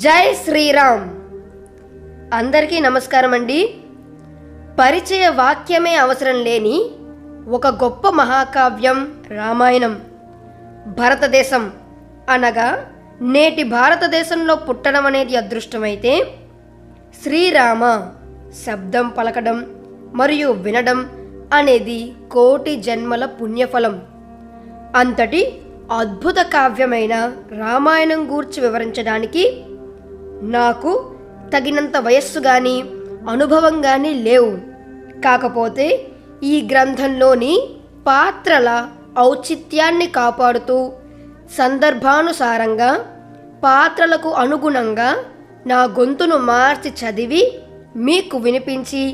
జై శ్రీరామ్. అందరికీ నమస్కారం అండి. పరిచయ వాక్యమే అవసరం లేని ఒక గొప్ప మహాకావ్యం రామాయణం. భారతదేశం అనగా నేటి భారతదేశంలో పుట్టడం అనేది అదృష్టమైతే, శ్రీరామ శబ్దం పలకడం మరియు వినడం అనేది కోటి జన్మల పుణ్యఫలం. అంతటి అద్భుత కావ్యమైన రామాయణం గూర్చి వివరించడానికి నాకు తగినంత వయస్సు కానీ అనుభవం కానీ లేవు. కాకపోతే ఈ గ్రంథంలోని పాత్రల ఔచిత్యాన్ని కాపాడుతూ సందర్భానుసారంగా పాత్రలకు అనుగుణంగా నా గొంతును మార్చి చదివి మీకు వినిపించి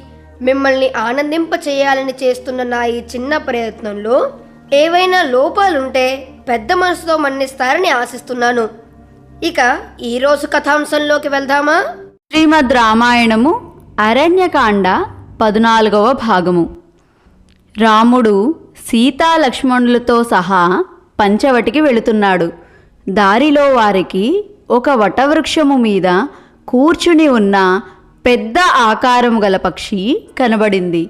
మిమ్మల్ని ఆనందింప చేయాలని చేస్తున్న నా ఈ చిన్న ప్రయత్నంలో ఏవైనా లోపాలుంటే పెద్ద మనసుతో మన్నిస్తారని ఆశిస్తున్నాను. ఇక ఈరోజు కథాంశంలోకి వెళ్దామా? శ్రీమద్ రామాయణము అరణ్యకాండ 14వ భాగము. రాముడు సీతా లక్ష్మణులతో సహా పంచవటికి వెళుతున్నాడు. దారిలో వారికి ఒక వటవృక్షము మీద కూర్చుని ఉన్న పెద్ద ఆకారం గల పక్షి కనబడింది.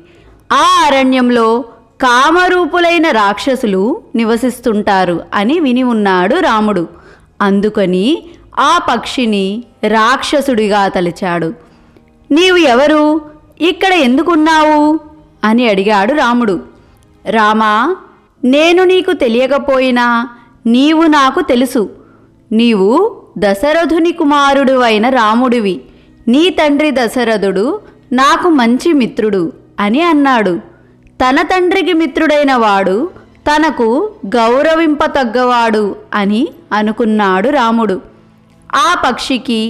ఆ అరణ్యంలో కామరూపులైన రాక్షసులు నివసిస్తుంటారు అని విని ఉన్నాడు రాముడు. అందుకని ఆ పక్షిని రాక్షసుడిగా తలిచాడు. నీవు ఎవరు? ఇక్కడ ఎందుకున్నావు అని అడిగాడు రాముడు. రామా, నేను నీకు తెలియకపోయినా నీవు నాకు తెలుసు. నీవు దశరథుని కుమారుడు అయిన రాముడివి. నీ తండ్రి దశరథుడు నాకు మంచి మిత్రుడు అని అన్నాడు. తన తండ్రికి మిత్రుడైన వాడు తనకు గౌరవింపతగ్గవాడు అని అనుకున్నాడు రాముడు. ఆ పక్షికి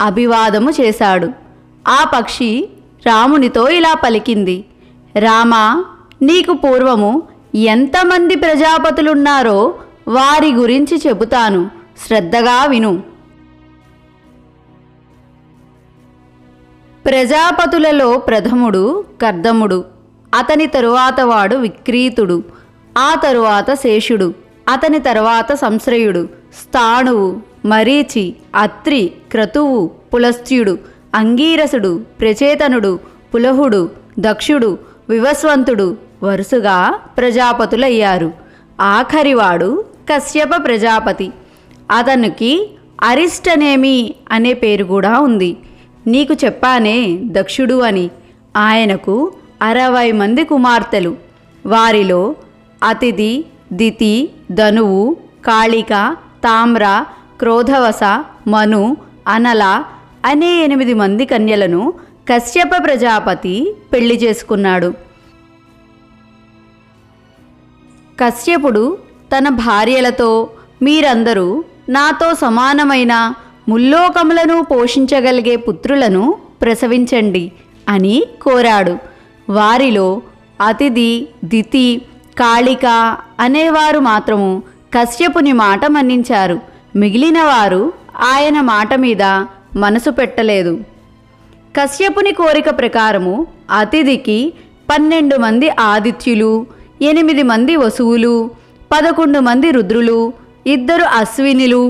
అభివాదము చేశాడు. ఆ పక్షి రామునితో ఇలా పలికింది. రామా, నీకు పూర్వము ఎంతమంది ప్రజాపతులున్నారో వారి గురించి చెబుతాను, శ్రద్ధగా విను. ప్రజాపతులలో ప్రథముడు కర్దముడు, అతని తరువాత వాడు విక్రీతుడు, ఆ తరువాత శేషుడు, అతని తర్వాత సంశ్రయుడు, స్థాణువు, మరీచి, అత్రి, క్రతువు, పులస్త్యుడు, అంగీరసుడు, ప్రచేతనుడు, పులహుడు, దక్షుడు, వివస్వంతుడు వరుసగా ప్రజాపతులయ్యారు. ఆఖరివాడు కశ్యప ప్రజాపతి. అతనికి అరిష్టనేమి అనే పేరు కూడా ఉంది. నీకు చెప్పానే దక్షుడు అని. ఆయనకు 60 మంది కుమార్తెలు. వారిలో అతిథి, దితి, ధనువు, కాళిక, తామ్ర, క్రోధవస, మను, అనల అనే 8 మంది కన్యలను కశ్యప ప్రజాపతి పెళ్లి చేసుకున్నాడు. కశ్యపుడు తన భార్యలతో, మీరందరూ నాతో సమానమైన ముల్లోకములను పోషించగలిగే పుత్రులను ప్రసవించండి అని కోరాడు. వారిలో అతిథి, దితి, కాళిక అనేవారు మాత్రము కశ్యపుని మాట మన్నించారు. మిగిలిన వారు ఆయన మాట మీద మనసు పెట్టలేదు. కశ్యపుని కోరిక ప్రకారము అతిథికి 12 మంది ఆదిత్యులు, 8 మంది వసువులు, 11 మంది రుద్రులు, 2 అశ్వినులు,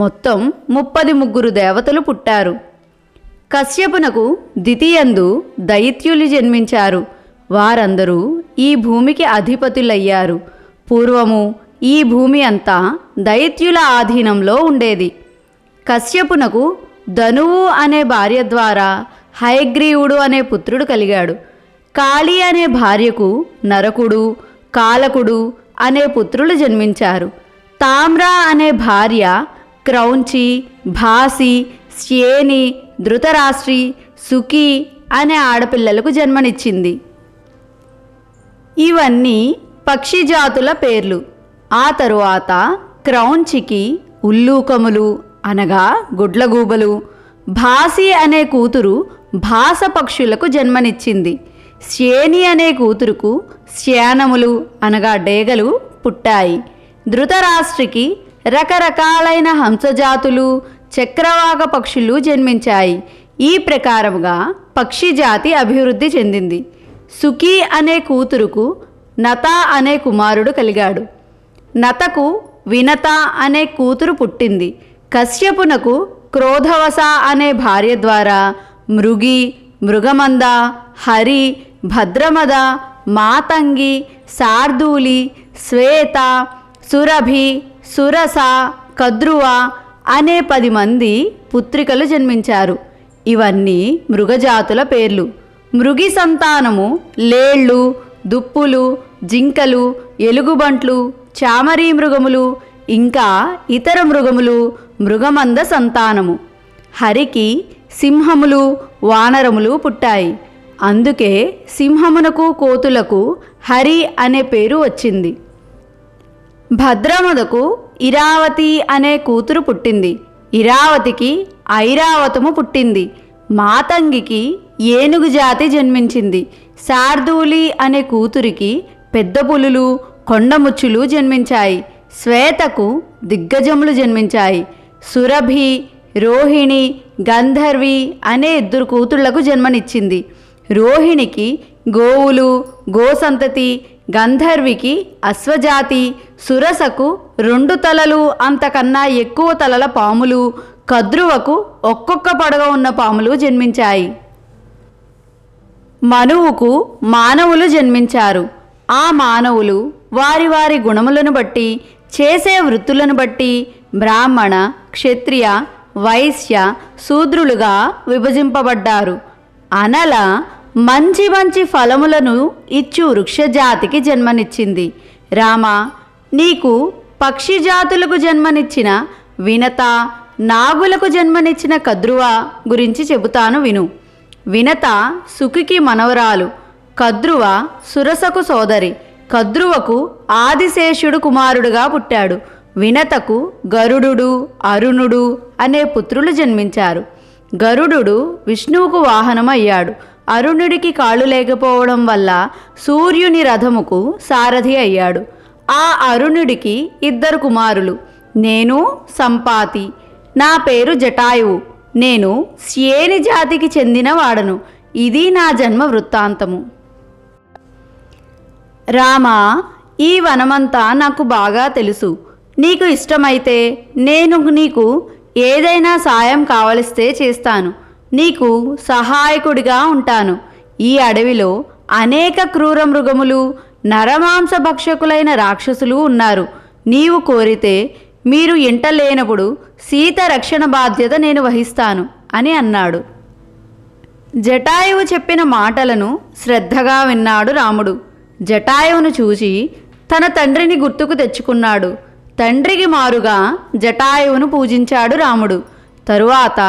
మొత్తం 33 దేవతలు పుట్టారు. కశ్యపునకు ద్వితీయందు దైత్యులు జన్మించారు. వారందరూ ఈ భూమికి అధిపతులయ్యారు. పూర్వము ఈ భూమి అంతా దైత్యుల ఆధీనంలో ఉండేది. కశ్యపునకు ధనువు అనే భార్య ద్వారా హయగ్రీవుడు అనే పుత్రుడు కలిగాడు. కాళీ అనే భార్యకు నరకుడు, కాలకుడు అనే పుత్రులు జన్మించారు. తామ్ర అనే భార్య క్రౌంచి, భాసి, శ్యేని, ధృతరాష్ట్రి, సుఖి అనే ఆడపిల్లలకు జన్మనిచ్చింది. ఇవన్నీ పక్షి జాతుల పేర్లు. ఆ తరువాత క్రౌంచికి ఉల్లూకములు అనగా గుడ్లగూబలు, భాసి అనే కూతురు భాస పక్షులకు జన్మనిచ్చింది. శ్యేని అనే కూతురుకు శ్యానములు అనగా డేగలు పుట్టాయి. ధృతరాష్ట్రికి రకరకాలైన హంసజాతులు, చక్రవాక పక్షులు జన్మించాయి. ఈ ప్రకారముగా పక్షి జాతి అభివృద్ధి చెందింది. సుఖి అనే కూతురుకు నత అనే కుమారుడు కలిగాడు. నతకు వినత అనే కూతురు పుట్టింది. కశ్యపునకు క్రోధవస అనే భార్య ద్వారా మృగి, మృగమంద, హరి, భద్రమద, మాతంగి, శార్దూలి, శ్వేత, సురభి, సురస, కద్రువ అనే 10 మంది పుత్రికలు జన్మించారు. ఇవన్నీ మృగజాతుల పేర్లు. మృగి సంతానము లేళ్ళు, దుప్పులు, జింకలు, ఎలుగుబంట్లు, చామరీ మృగములు, ఇంకా ఇతర మృగములు మృగమంద సంతానము. హరికి సింహములు, వానరములు పుట్టాయి. అందుకే సింహమునకు కోతులకు హరి అనే పేరు వచ్చింది. భద్రమదకు ఇరావతి అనే కూతురు పుట్టింది. ఇరావతికి ఐరావతము పుట్టింది. మాతంగికి ఏనుగు జాతి జన్మించింది. శార్దూలి అనే కూతురికి పెద్ద పులులు, కొండముచ్చులు జన్మించాయి. శ్వేతకు దిగ్గజములు జన్మించాయి. సురభి, రోహిణి, గంధర్వి అనే 2 కూతుళ్లకు జన్మనిచ్చింది. రోహిణికి గోవులు, గోసంతతి, గంధర్వికి అశ్వజాతి, సురసకు 2 తలలు అంతకన్నా ఎక్కువ తలల పాములు, కద్రువకు ఒక్కొక్క పడగ ఉన్న పాములు జన్మించాయి. మనువుకు మానవులు జన్మించారు. ఆ మానవులు వారి వారి గుణములను బట్టి, చేసే వృత్తులను బట్టి బ్రాహ్మణ, క్షత్రియ, వైశ్య, శూద్రులుగా విభజింపబడ్డారు. అనల మంచి మంచి ఫలములను ఇచ్చు వృక్షజాతికి జన్మనిచ్చింది. రామ, నీకు పక్షి జాతులకు జన్మనిచ్చిన వినత, నాగులకు జన్మనిచ్చిన కద్రువ గురించి చెబుతాను విను. వినత సుఖికి మనవరాలు. కద్రువ సురసకు సోదరి. కద్రువకు ఆదిశేషుడు కుమారుడుగా పుట్టాడు. వినతకు గరుడు, అరుణుడు అనే పుత్రులు జన్మించారు. గరుడు విష్ణువుకు వాహనమయ్యాడు. అరుణుడికి కాళ్ళు లేకపోవడం వల్ల సూర్యుని రథముకు సారథి అయ్యాడు. ఆ అరుణుడికి 2 కుమారులు. నేను సంపాతి. నా పేరు జటాయువు. నేను శ్యేని జాతికి చెందిన వాడను. ఇది నా జన్మ వృత్తాంతము. రామ, ఈ వనమంతా నాకు బాగా తెలుసు. నీకు ఇష్టమైతే నేను నీకు ఏదైనా సాయం కావలిస్తే చేస్తాను. నీకు సహాయకుడిగా ఉంటాను. ఈ అడవిలో అనేక క్రూర మృగములు, నరమాంస భక్షకులైన రాక్షసులు ఉన్నారు. నీవు కోరితే మీరు ఇంట లేనప్పుడు సీత రక్షణ బాధ్యత నేను వహిస్తాను అని అన్నాడు. జటాయువు చెప్పిన మాటలను శ్రద్ధగా విన్నాడు రాముడు. జటాయువును చూసి తన తండ్రిని గుర్తుకు తెచ్చుకున్నాడు. తండ్రికి మారుగా జటాయువును పూజించాడు రాముడు. తరువాత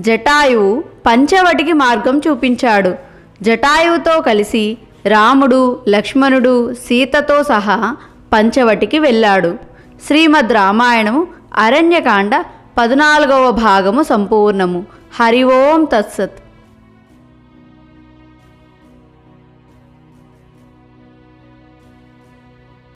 జటాయువు పంచవటికి మార్గం చూపించాడు. జటాయువుతో కలిసి రాముడు, లక్ష్మణుడు, సీతతో సహా పంచవటికి వెళ్ళాడు. శ్రీమద్ రామాయణము అరణ్యకాండ 14వ భాగము సంపూర్ణము. హరి ఓం తత్సత్.